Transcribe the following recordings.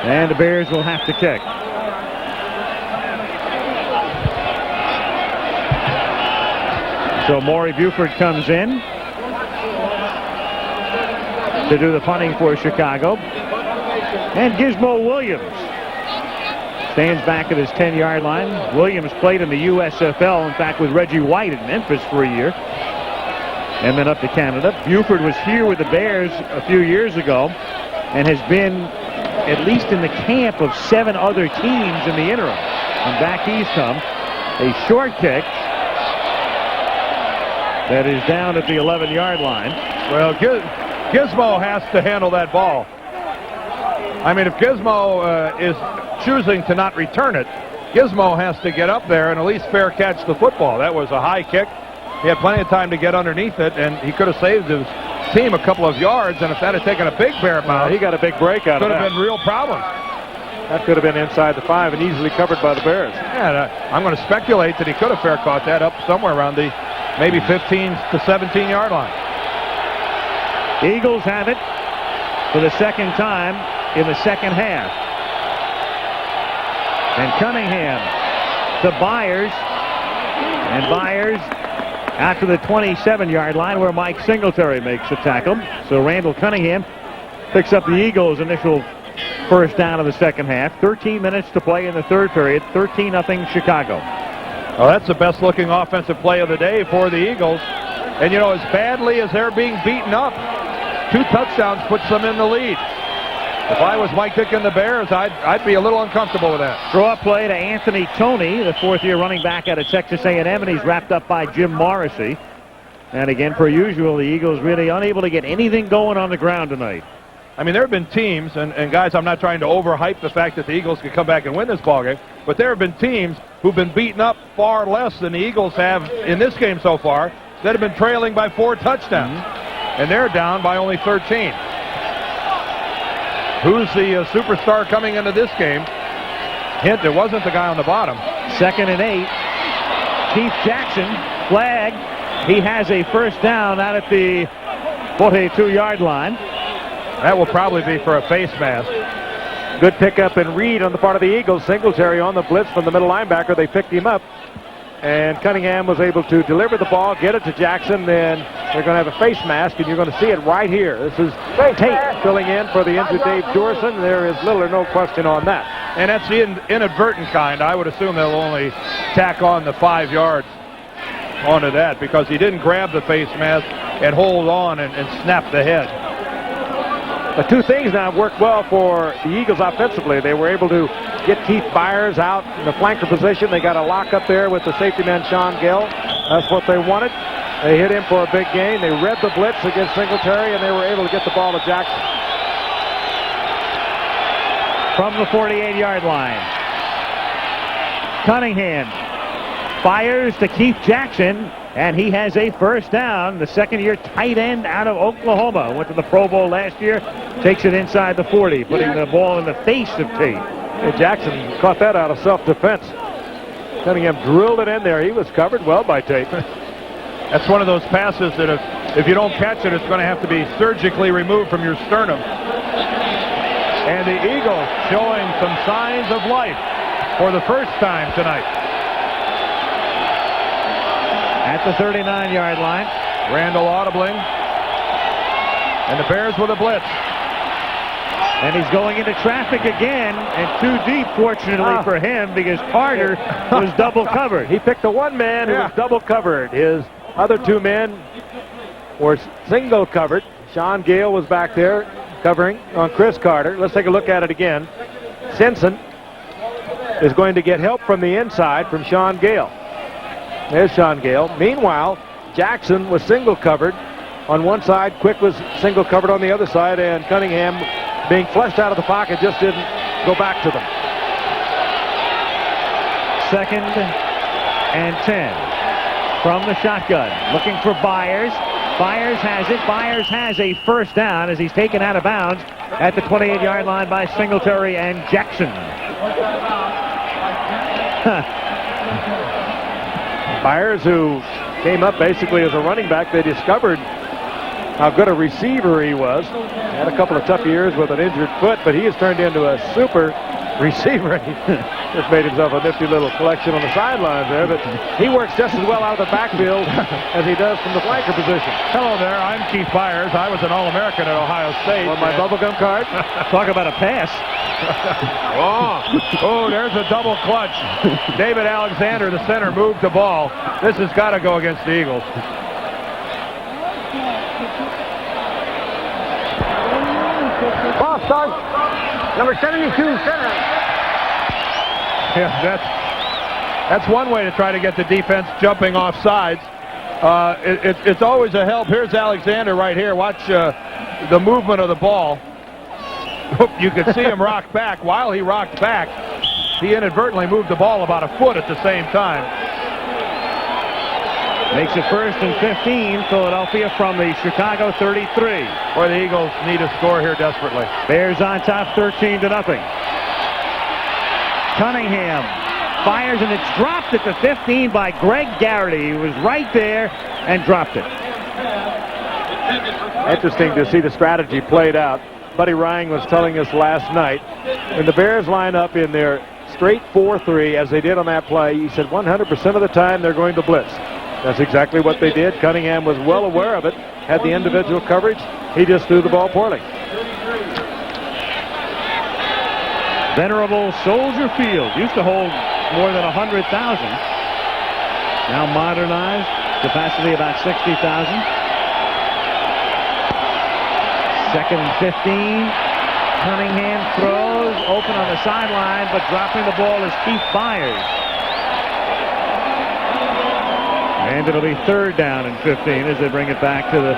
And the Bears will have to kick. So Maury Buford comes in to do the punting for Chicago. And Gizmo Williams stands back at his 10-yard line. Williams played in the USFL, in fact, with Reggie White in Memphis for a year. And then up to Canada. Buford was here with the Bears a few years ago and has been at least in the camp of 7 other teams in the interim. And back he's come. A short kick that is down at the 11-yard line. Well, Gizmo has to handle that ball. I mean, if Gizmo is choosing to not return it, Gizmo has to get up there and at least fair catch the football. That was a high kick. He had plenty of time to get underneath it, and he could have saved his team a couple of yards, and if that had taken a big bear bounce, he got a big break out of that. Could have been real problems. That could have been inside the 5 and easily covered by the Bears. Yeah, I'm going to speculate that he could have fair caught that up somewhere around the maybe 15 to 17-yard line. Eagles have it for the second time in the second half. And Cunningham to Byers. And Byers out to the 27-yard line where Mike Singletary makes the tackle. So Randall Cunningham picks up the Eagles' initial first down of the second half. 13 minutes to play in the third period. 13-0 Chicago. Well, that's the best-looking offensive play of the day for the Eagles. And, you know, as badly as they're being beaten up, 2 touchdowns puts them in the lead. If I was Mike Dick and the Bears, I'd be a little uncomfortable with that. Throw-up play to Anthony Toney, the 4th-year running back out of Texas A&M, and he's wrapped up by Jim Morrissey. And again, per usual, the Eagles really unable to get anything going on the ground tonight. I mean, there have been teams, and guys, I'm not trying to overhype the fact that the Eagles could come back and win this ballgame, but there have been teams who've been beaten up far less than the Eagles have in this game so far that have been trailing by 4 touchdowns. And they're down by only 13. Who's the superstar coming into this game? Hint, it wasn't the guy on the bottom. 2nd and 8. Keith Jackson, flag. He has a first down out at the 42-yard line. That will probably be for a face mask. Good pickup and read on the part of the Eagles. Singletary on the blitz from the middle linebacker. They picked him up. And Cunningham was able to deliver the ball, get it to Jackson. Then they're going to have a face mask, and you're going to see it right here. This is Tate filling in for the injured Dave Dorson. There is little or no question on that. And that's the inadvertent kind. I would assume they'll only tack on the 5 yards onto that because he didn't grab the face mask and hold on and snap the head. The 2 things now have worked well for the Eagles offensively. They were able to get Keith Byers out in the flanker position. They got a lock up there with the safety man, Sean Gill. That's what they wanted. They hit him for a big gain. They read the blitz against Singletary, and they were able to get the ball to Jackson. From the 48-yard line, Cunningham fires to Keith Jackson, and he has a first down. The 2nd-year tight end out of Oklahoma. Went to the Pro Bowl last year. Takes it inside the 40, putting the ball in the face of Tate. And Jackson caught that out of self-defense. Cunningham drilled it in there. He was covered well by Tate. That's one of those passes that if you don't catch it, it's going to have to be surgically removed from your sternum. And the Eagles showing some signs of life for the first time tonight. At the 39-yard line. Randall audibling. And the Bears with a blitz. And he's going into traffic again, and too deep, fortunately for him, because Carter was double covered. He picked the one man who was double covered. His other 2 men were single covered. Sean Gale was back there covering on Chris Carter. Let's take a look at it again. Simpson is going to get help from the inside from Sean Gale. There's Sean Gale. Meanwhile, Jackson was single covered on one side. Quick was single covered on the other side, and Cunningham, being flushed out of the pocket, just didn't go back to them. 2nd and 10 from the shotgun. Looking for Byers. Byers has it. Byers has a first down as he's taken out of bounds at the 28-yard line by Singletary and Jackson. Byers, who came up basically as a running back, they discovered how good a receiver he was. Had a couple of tough years with an injured foot, but he has turned into a super receiver. He just made himself a nifty little collection on the sidelines there, but he works just as well out of the backfield as he does from the flanker position. Hello there, I'm Keith Byers. I was an All-American at Ohio State. On my bubblegum card. Talk about a pass. Oh, there's a double clutch. David Alexander, the center, moved the ball. This has got to go against the Eagles. Ball start. Number 72, center. Yeah, that's one way to try to get the defense jumping off sides. It's always a help. Here's Alexander right here. Watch the movement of the ball. You could see him rock back. While he rocked back, he inadvertently moved the ball about a foot at the same time. Makes it 1st and 15. Philadelphia from the Chicago 33. Boy, the Eagles need a score here desperately. Bears on top 13-0. Cunningham fires, and it's dropped at the 15 by Greg Garrity. He was right there and dropped it. Interesting to see the strategy played out. Buddy Ryan was telling us last night, when the Bears line up in their straight 4-3 as they did on that play, he said 100% of the time they're going to blitz. That's exactly what they did. Cunningham was well aware of it, had the individual coverage. He just threw the ball poorly. Venerable Soldier Field used to hold more than 100,000. Now modernized, capacity about 60,000. 2nd and 15. Cunningham throws, open on the sideline, but dropping the ball is Keith Byers. And it'll be 3rd down and 15 as they bring it back to the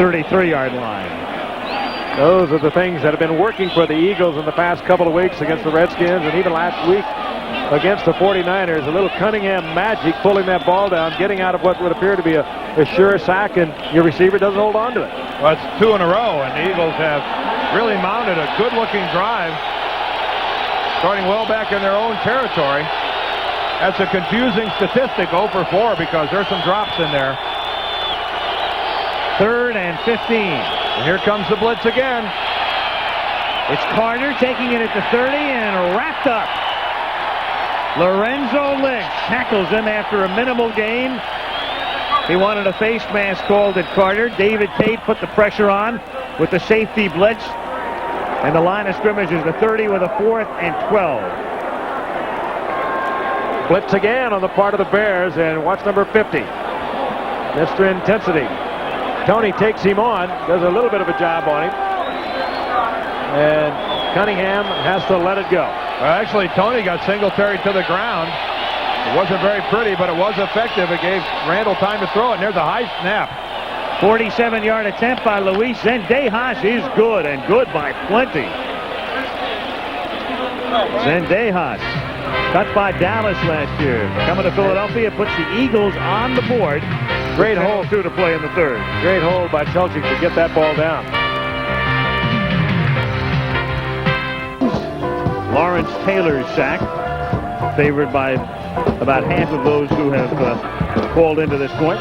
33-yard line. Those are the things that have been working for the Eagles in the past couple of weeks against the Redskins, and even last week against the 49ers. A little Cunningham magic pulling that ball down, getting out of what would appear to be a sure sack, and your receiver doesn't hold on to it. Well, it's 2 in a row, and the Eagles have really mounted a good-looking drive, starting well back in their own territory. That's a confusing statistic, 0 for 4, because there's some drops in there. 3rd and 15. And here comes the blitz again. It's Carter taking it at the 30 and wrapped up. Lorenzo Lynch tackles him after a minimal gain. He wanted a face mask called at Carter. David Tate put the pressure on with the safety blitz. And the line of scrimmage is the 30 with a 4th and 12. Blitz again on the part of the Bears, and watch number 50. Mr. Intensity. Tony takes him on, does a little bit of a job on him. And Cunningham has to let it go. Well, actually, Tony got Singletary to the ground. It wasn't very pretty, but it was effective. It gave Randall time to throw it, and there's a high snap. 47-yard attempt by Luis Zendejas is good, and good by plenty. Zendejas, cut by Dallas last year. Coming to Philadelphia, puts the Eagles on the board. Great hold. 2 to play in the 3rd. Great hold by Telchik to get that ball down. Lawrence Taylor's sack, favored by about half of those who have called into this point.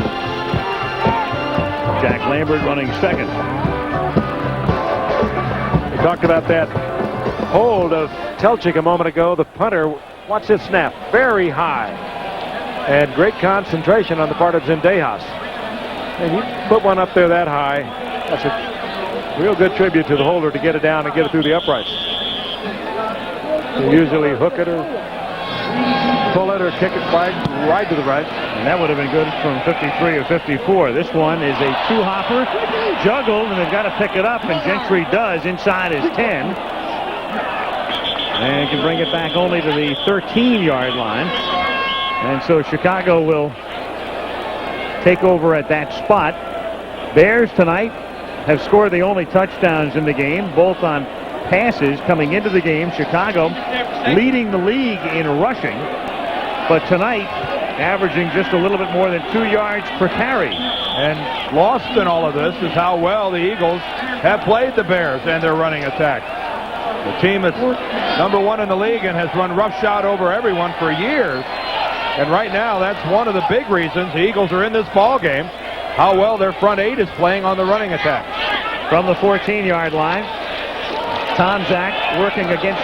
Jack Lambert running 2nd. We talked about that hold of Telchik a moment ago. The punter, watch this snap, very high. And great concentration on the part of Zendejas. And you put one up there that high, that's a real good tribute to the holder to get it down and get it through the uprights. You usually hook it or pull it or kick it wide to the right. And that would have been good from 53 or 54. This one is a 2-hopper, juggled, and they've got to pick it up, and Gentry does inside his 10. And can bring it back only to the 13-yard line. And so Chicago will take over at that spot. Bears tonight have scored the only touchdowns in the game, both on passes coming into the game. Chicago leading the league in rushing, but tonight averaging just a little bit more than 2 yards per carry. And lost in all of this is how well the Eagles have played the Bears and their running attack. The team that's number 1 in the league and has run roughshod over everyone for years. And right now, that's one of the big reasons the Eagles are in this ball game. how well their front 8 is playing on the running attack. From the 14-yard line, Tomzak working against